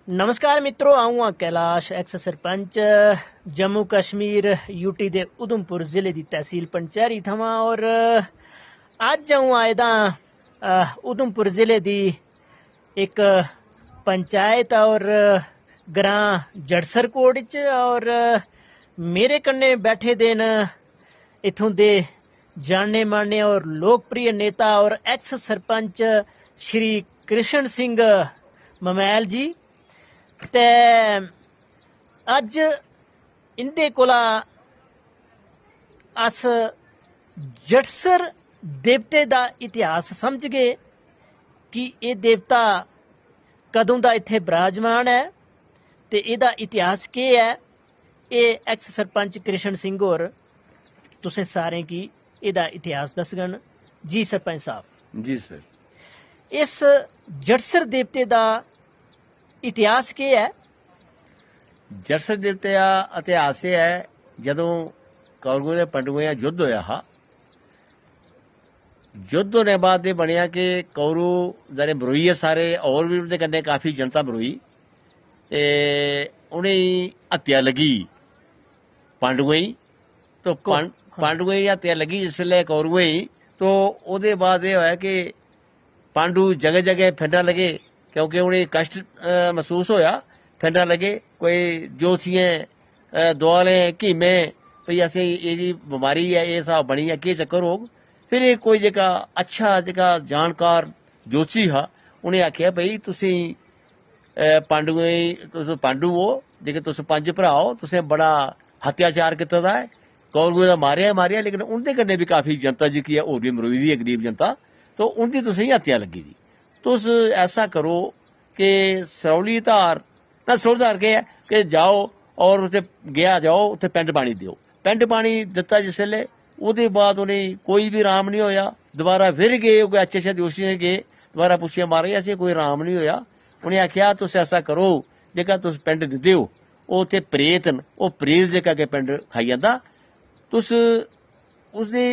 नमस्कार मित्रों, आऊँ हाँ कैलाश एक्स सरपंच जम्मू कश्मीर यूटी दे उधमपुर जिले की तहसील पंचैरी थमां और अज आऊँ आए दा उधमपुर जिले की एक पंचायत और ग्रां जड़सर कोट च और मेरे कन्ने बैठे दे न इत्थों दे जानने माने और लोकप्रिय नेता और एक्स सरपंच श्री कृष्ण सिंह ममैल जी। ते अज इंदे कोला अस जड़सर देवते दा इतिहास समझ गए कि ये देवता कदों दा इत्थे विराजमान है ते एदा इतिहास केह् है। ये एक्स सरपंच कृष्ण सिंह होर तुसें सारें की एदा इतिहास दसगन। जी सरपंच साहब। जी सर। इस जड़सर देवते दा इतिहास के है? जड़सर देवते का इतिहास ये है, जदों कौरवों ते पंडवों का युद्ध होया हा, युद्ध होने बाद ये बनया कि कौरव जरे बरोई है सारे और भी उनके कन्नै काफ़ी जनता बरोई ते उन्हें हत्या लगी पांडवें गी। तो पांडवें गी हत्या लगी जिसलै कौरवें गी, तो ओहदे बाद ये होया कि पांडु जगह जगह फिरना लगे क्योंकि उन्हें कष्ट महसूस होया। फिरना लगे कोई जोशियें दुआलें कीमें भई असें एह्दी बमारी है, ये स्हाब बनी है, केह् चक्कर होग। फिर एक कोई जेह्का अच्छा जेह्का जानकार जोशी हा, उ'नें आखेआ भई तुसें पांडुएं तुस पांडु हो, जेह्के तुस पंज भ्रा हो, तुसें बड़ा अत्याचार कीते दा है, कौरवें दा मारेआ लेकिन उं'दे कन्नै भी काफ़ी जनता जेह्की है होर बी मरोई दी है, गरीब जनता, तो उं'दी तुसें हत्या लग्गी दी। तुस ऐसा करो कि सरौली धार केह् है कि जाओ और उत्थे गया जाओ, उत्थे पिंड पानी देओ। पिंड पानी दित्ता जिसलै, ओह्दे बाद उ'नें कोई भी राम नहीं होया। दोबारा फिर गए, कोई अच्छे जोशी गए, दोबारा पुच्छेआ महाराज असें कोई राम नहीं होया। उ'नें आखेआ तुस ऐसा करो, जेह्का तुस पिंड दिंदे हो ओह् उत्थे प्रेत न, ओह् प्रेत जेह्का कि पिंड खाई जंदा। तुस उसदी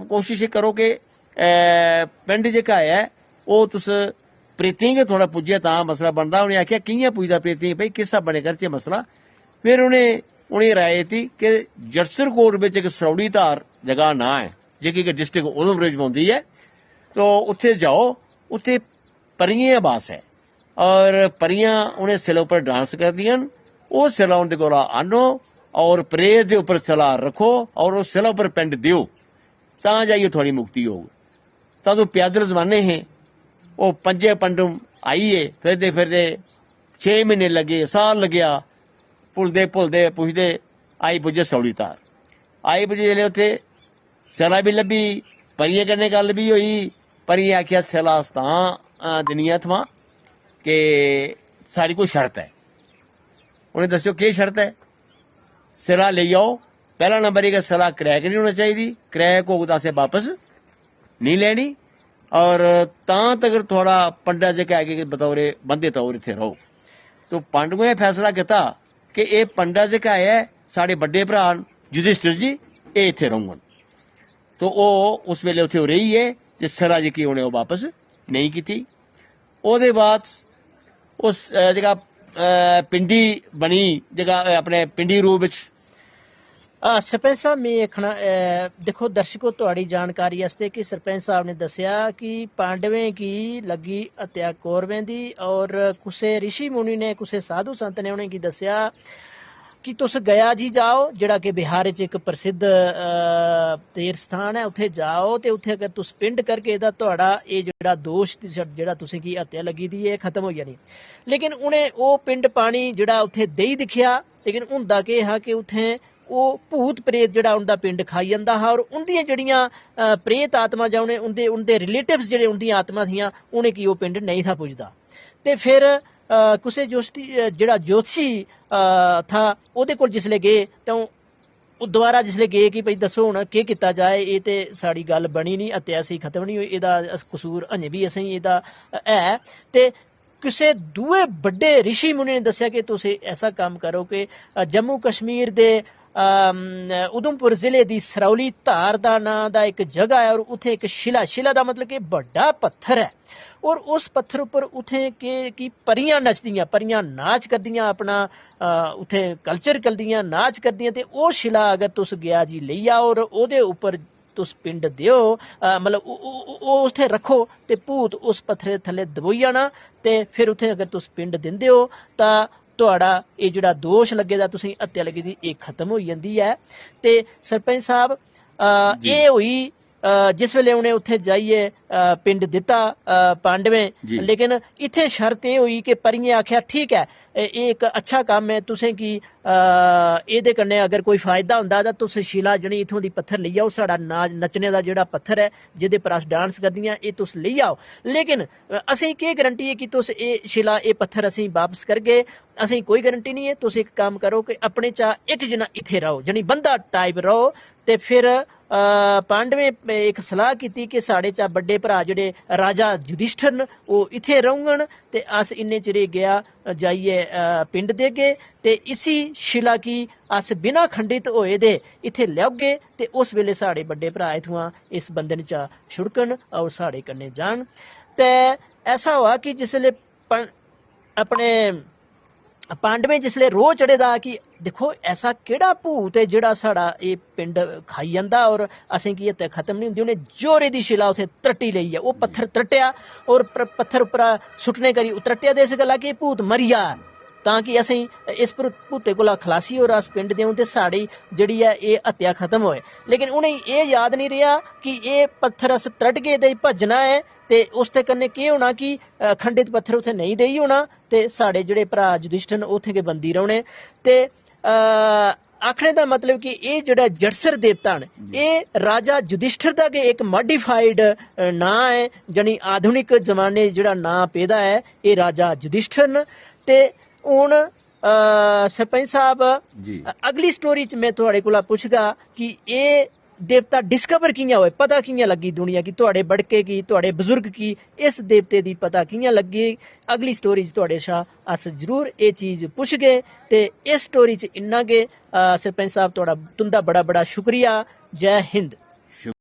कोशिश करो कि पिंड जेह्का है ओह् तुस प्रेतें गै थोड़ा पुज्जे तां मसला बनदा। उ'नें आखेआ कि'यां पुजदा प्रेतें, भाई किस स्हाबै नै करचै मसला। फिर उ'नें राय दित्ती कि जड़सर कोट बिच इक सरौड़ी धार जगह नां है, जेह्की कि डिस्ट्रिक्ट उधमपुर च पौंदी है। तो उत्थे जाओ, उत्थे परियें दा वास है और परियां उ'नें सिलै उप्पर डांस करदियां न। ओह् सिला उं'दे कोला आह्नो और प्रेत दे उप्पर सिला रक्खो और उस सिला उप्पर पिंड देओ, तां जाइयै थुआढ़ी मुक्ति होग। तदूं प्यादल जमाने हे, ओह् पंजे पंडम आइयै फिरदे फिरदे 6 म्हीने लगे, साल लग्गेआ, भुलदे भुलदे पुछदे आई पुज्जे सौली धार। आई पुज्जे जिसलै उत्थे सिला बी लब्भी, परियें कन्नै गल्ल बी होई। परियें आखेआ सिला अस तां दुनिया थमां कि साढ़ी कोई शर्त है। उ'नें दस्सेओ केह् शर्त है। सिला लेई आओ, पैह्ला नंबर एह् कि सिला क्रैक नहीं होना चाहिदी, क्रैक होग तां असें बापस नहीं लैनी और तां तगर थोड़ा पंडा जेह्का है कि बतौरे बंदे तौर इत्थे रहो। तो पांडवें फैसला कीता कि एह् पंडा जेह्का है साढ़े बड्डे भ्रा न युधिष्ठिर जी, एह् इत्थे रौह्ङन। तो ओह् उस वेल्ले उत्थे रेही गे ते सिला जेह्की उ'नें ओह् वापस नेईं कीती। ओह्दे बाद उस जेह्का पिंडी बनी, जेह्का अपने पिंडी रूप बिच। सरपंच साहब मैं आखना देखो दर्शकों थोड़ी जानकारी आस्ते कि सरपंच साहब ने दस्सेआ कि पांडवें की लगी हत्या कौरवें दी और कुसै ऋषि मुनि ने कुसै साधु संत ने उ'नेंगी दस्सेआ कि तुस गया जी जाओ, जेह्ड़ा कि बिहार च इक प्रसिद्ध तीर्थ स्थान है, उत्थे जाओ ते उत्थे अगर तुस पिंड करगे तां तुहाड़ा एह् जेह्ड़ा दोश जेह्ड़ा तुसेंगी हत्या लगी दी एह् खत्म होई जानी। लेकिन उ'नें ओह् पिंड पानी जेह्ड़ा उत्थे देई दिक्खेआ, लेकिन हुंदा केह् हा कि उत्थें ओह् भूत प्रेत जेह्ड़ा उं'दा पिंड खाई जंदा हा और उं'दियां जेह्ड़ियां प्रेत आत्मा जां उं'दे रिलेटिव्स जेह्ड़े उं'दियां आत्मा थियां, उ'नेंगी ओह् पिंड नेईं था पुजदा। ते फिर कुसै जेह्ड़ा जोशी था ओह्दे कोल जिसलै गे तां ओह् दोबारा जिसलै गे कि भाई दस्सो हून केह् कीता जाए, एह् ते साढ़ी गल्ल बनी नहीं, हत्या असेंगी खत्म नहीं होई, एह्दा कसूर अजें बी असेंगी एह्दा है। ते किसे दूए बड्डे ऋषि मुनि ने दस्सेआ कि तुस ऐसा कम्म करो कि जम्मू कश्मीर दे ਉਧਮਪੁਰ ਜ਼ਿਲ੍ਹੇ ਦੀ ਸਰੌਲੀ ਧਾਰ ਦਾ ਨਾਂ ਦਾ ਇੱਕ ਜਗ੍ਹਾ ਹੈ, ਔਰ ਉੱਥੇ ਇੱਕ शिला ਦਾ ਮਤਲਬ ਕਿ ਵੱਡਾ ਪੱਥਰ ਹੈ। ਔਰ ਉਸ ਪੱਥਰ ਉੱਪਰ ਉੱਥੇ ਕੀ ਪਰੀਆਂ ਨੱਚਦੀਆਂ, ਪਰੀਆਂ ਨਾਚ ਕਰਦੀਆਂ, ਆਪਣਾ ਉੱਥੇ ਕਲਚਰ ਕਰਦੀਆਂ, ਨਾਚ ਕਰਦੀਆਂ। ਤੇ ਉਹ शिला ਅਗਰ ਤੁਸ ਗਿਆ ਜੀ ਲਈ आओ ਔਰ ਉਹਦੇ ਉੱਪਰ तुस पिंड दियो, मतलब उत्थे रखो ते भूत उस पत्थरे थल्ले दबोई जाना। ते फिर उत्थे अगर तुस पिंड दिंदे हो तां तुहाड़ा ये जिहड़ा दोष लगे दा तुसें हत्या लगी दी ये खत्म हो जांदी है। ते सरपंच साहब ये होई जिस वेले उन्हें उत्थे जाइए पिंड दिता पांडवें, लेकिन इत्थे शर्त ये हुई कि परियें आख्या ठीक है ये एक अच्छा काम है, तुसें की एह्दे कन्नै अगर कोई फायदा होंदा तां तुस शिला जणी इत्थों दी पत्थर लेई आओ, साढ़ा नाच नच्चने दा जेह्ड़ा पत्थर है जेह्दे पर अस डांस करदियां एह् तुस लेई आओ। लेकिन असें केह् गारंटी है कि तुस एह् शिला एह् पत्थर असें वापस करगे? असें कोई गारंटी नहीं है। तुस एक काम करो कि अपने चा एक जना इत्थे रहो, जनी बंदा टाइप रहो। ते फिर पांडवें एक सलाह की कि साढ़े चा बड्डे भरा जेह्ड़े राजा युधिष्ठिर न ओह् इत्थे रौह्ङन ते अस इन्ने चिरे गया जाइए पिंड देगे ते इसी शिला की अस बिना खंडित होए दे इत्थे लेऔगे ते उस वेले साढ़े बड्डे भरा इत्थुआं इस बंधन चा छुड़कन और साढ़े कन्नै जान। ते ऐसा हुआ कि जिसले अपने पांडवें जिसले रोह चढ़े दा कि दिक्खो ऐसा केड़ा भूत है जेड़ा साढ़ा ये पिंड खाई जंदा और असें की हत्या खत्म नहीं हुंदी। उन्हें जोरे दी शिला उत्थे त्रट्टी लेई है, ओह् पत्थर त्रट्टेआ और पत्थर उप्परा सुट्टने करी त्रट्टेआ ते इस गल्ला कि भूत मरी जा तां कि असें इस भूते कोला खलासी और अस पिंड देऊं ते साढ़ी जेह्ड़ी है ये हत्या खत्म होए। लेकिन उ'नें एह् याद नहीं रेहा कि एह् पत्थर अस त्रटगे ते भज्जना है ते उसदे कन्नै केह् होना कि खंडित पत्थर उत्थे नहीं देई होना ते साढ़े जेह्ड़े भरा युधिष्ठिर न उत्थे गै बंदी रौह्ने। ते आखने दा मतलब कि एह् जेह्ड़ा जड़सर देवता न एह् राजा युधिष्ठिर दा गै एक मॉडिफाइड नां है, जानी आधुनिक जमाने जेह्ड़ा नां पेदा है एह् राजा युधिष्ठिर न। ते हुण सरपंच साहब अगली स्टोरी च मैं तुहाड़े कोला पुछगा कि एह् देवता डिस्कवर कियां होए, पता कियां लगी दुनिया की, तुहाड़े बड़के की, तुहाड़े बजुर्ग की इस देवते दी पता कियां लगी। अगली स्टोरी च तुहाड़े शा अस जरूर एह् चीज पुछगे। ते इस स्टोरी च इन्ना गै। सरपंच साहब तुंदा बड़ा बड़ा शुक्रिया। जय हिंद।